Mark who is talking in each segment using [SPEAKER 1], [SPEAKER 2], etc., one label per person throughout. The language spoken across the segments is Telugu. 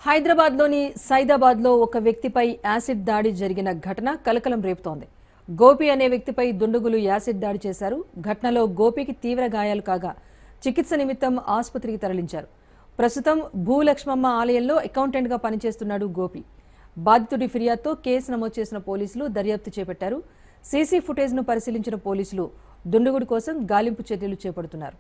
[SPEAKER 1] హైదరాబాద్లోని సైదాబాద్లో ఒక వ్యక్తిపై యాసిడ్ దాడి జరిగిన ఘటన కలకలం రేపుతోంది. గోపి అనే వ్యక్తిపై దుండగులు యాసిడ్ దాడి చేశారు. ఘటనలో గోపికి తీవ్ర గాయాలు కాగా చికిత్స నిమిత్తం ఆసుపత్రికి తరలించారు. ప్రస్తుతం భూలక్ష్మమ్మ ఆలయంలో అకౌంటెంట్గా పనిచేస్తున్నాడు గోపి. బాధితుడి ఫిర్యాదుతో కేసు నమోదు చేసిన పోలీసులు దర్యాప్తు చేపట్టారు. సీసీ ఫుటేజ్ను పరిశీలించిన పోలీసులు దుండగుడి కోసం గాలింపు చర్యలు చేపడుతున్నారు.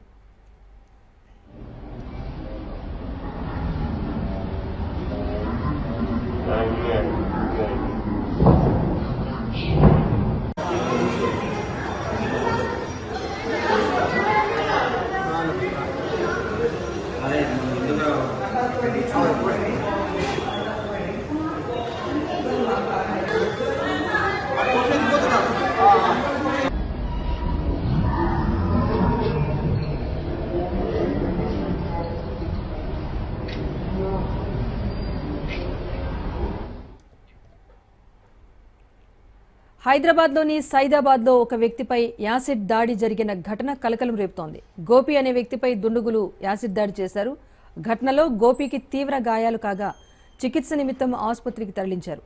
[SPEAKER 1] హైదరాబాద్లోని సైదాబాద్లో ఒక వ్యక్తిపై యాసిడ్ దాడి జరిగిన ఘటన కలకలం రేపుతోంది. గోపి అనే వ్యక్తిపై దుండగులు యాసిడ్ దాడి చేశారు. ఘటనలో గోపికి తీవ్ర గాయాలు కాగా చికిత్స నిమిత్తం ఆసుపత్రికి తరలించారు.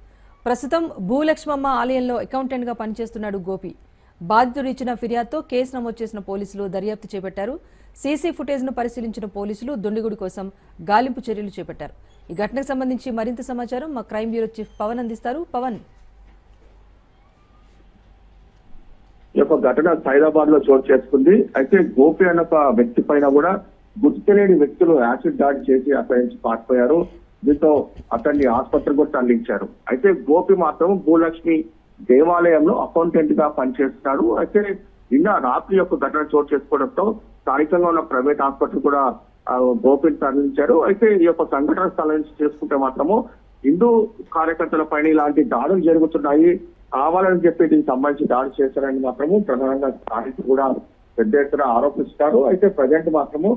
[SPEAKER 1] ప్రస్తుతం భూలక్ష్మమ్మ ఆలయంలో అకౌంటెంట్గా పనిచేస్తున్నాడు గోపి. బాధితుడు ఇచ్చిన ఫిర్యాదుతో కేసు నమోదు చేసిన పోలీసులు దర్యాప్తు చేపట్టారు. సీసీ ఫుటేజ్ను పరిశీలించిన పోలీసులు దుండగుడి కోసం గాలింపు చర్యలు చేపట్టారు. ఈ ఘటనకు సంబంధించి మరింత సమాచారం మా క్రైమ్ బ్యూరో చీఫ్ పవన్ అందిస్తారు. పవన్,
[SPEAKER 2] ఈ యొక్క ఘటన సైదాబాద్ లో చోటు చేసుకుంది. అయితే గోపి అన్న ఒక వ్యక్తి పైన కూడా గుర్తు తెలియని వ్యక్తులు యాసిడ్ దాడి చేసి అక్కడి నుంచి పారిపోయారు. దీంతో అతన్ని ఆసుపత్రికి కూడా తరలించారు. అయితే గోపి మాత్రం భూలక్ష్మి దేవాలయంలో అకౌంటెంట్ గా పనిచేస్తున్నాడు. అయితే నిన్న రాత్రి యొక్క ఘటన చోటు చేసుకోవడంతో స్థానికంగా ఉన్న ప్రైవేట్ హాస్పిటల్ కూడా గోపిని తరలించారు. అయితే ఈ యొక్క సంఘటన స్థలం నుంచి చేసుకుంటే మాత్రము హిందూ కార్యకర్తల పైన ఇలాంటి దాడులు జరుగుతున్నాయి, కావాలని చెప్పి దీనికి సంబంధించి దాడి చేశారని మాత్రము ప్రధానంగా స్థానికులు కూడా పెద్ద ఎత్తున ఆరోపిస్తారు. అయితే ప్రజెంట్ మాత్రము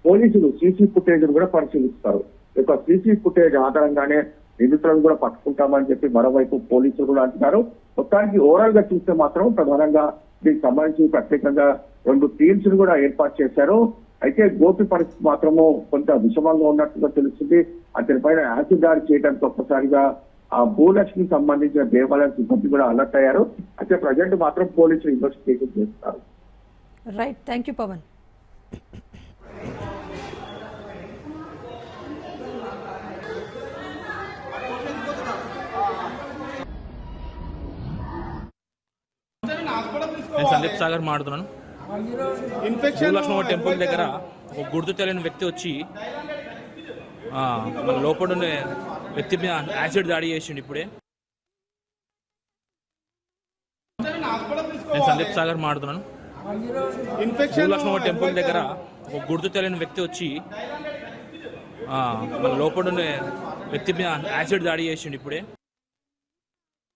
[SPEAKER 2] పోలీసులు సీసీ ఫుటేజ్ కూడా పరిశీలిస్తారు. ఈ యొక్క సీసీ ఫుటేజ్ ఆధారంగానే నిందితులను కూడా పట్టుకుంటామని చెప్పి మరోవైపు పోలీసులు కూడా అంటున్నారు. మొత్తానికి ఓవరాల్ గా చూస్తే మాత్రం ప్రధానంగా దీనికి సంబంధించి ప్రత్యేకంగా 2 టీమ్స్ కూడా ఏర్పాటు చేశారు. అయితే గోపి పరిస్థితి మాత్రము కొంత విషమంగా ఉన్నట్టుగా తెలుస్తుంది. అతని పైన యాసిడ్ దాడి చేయడానికి ఒక్కసారిగా ఆ భూలక్ష్మికి సంబంధించిన దేవాలయం సిబ్బంది కూడా అలర్ట్ అయ్యారు. అయితే ప్రజెంట్ మాత్రం పోలీసులు ఇన్వెస్టిగేషన్ చేస్తారు.
[SPEAKER 1] Right, thank you Pavan.
[SPEAKER 3] నేను సందీప్ సాగర్ మాట్లాడుతున్నాను. భూలక్ష్మమ్మ టెంపుల్ దగ్గర ఒక గుర్తు తెలియని వ్యక్తి వచ్చి మన లోపల ఉండే వ్యక్తి మీద యాసిడ్ దాడి చేసిండు. ఇప్పుడే నేను సందీప్ సాగర్ మాట్లాడుతున్నాను. భూలక్ష్మమ్మ టెంపుల్ దగ్గర ఒక గుర్తు తెలియని వ్యక్తి వచ్చి మన లోపల ఉండే వ్యక్తి మీద యాసిడ్ దాడి చేసిండు. ఇప్పుడే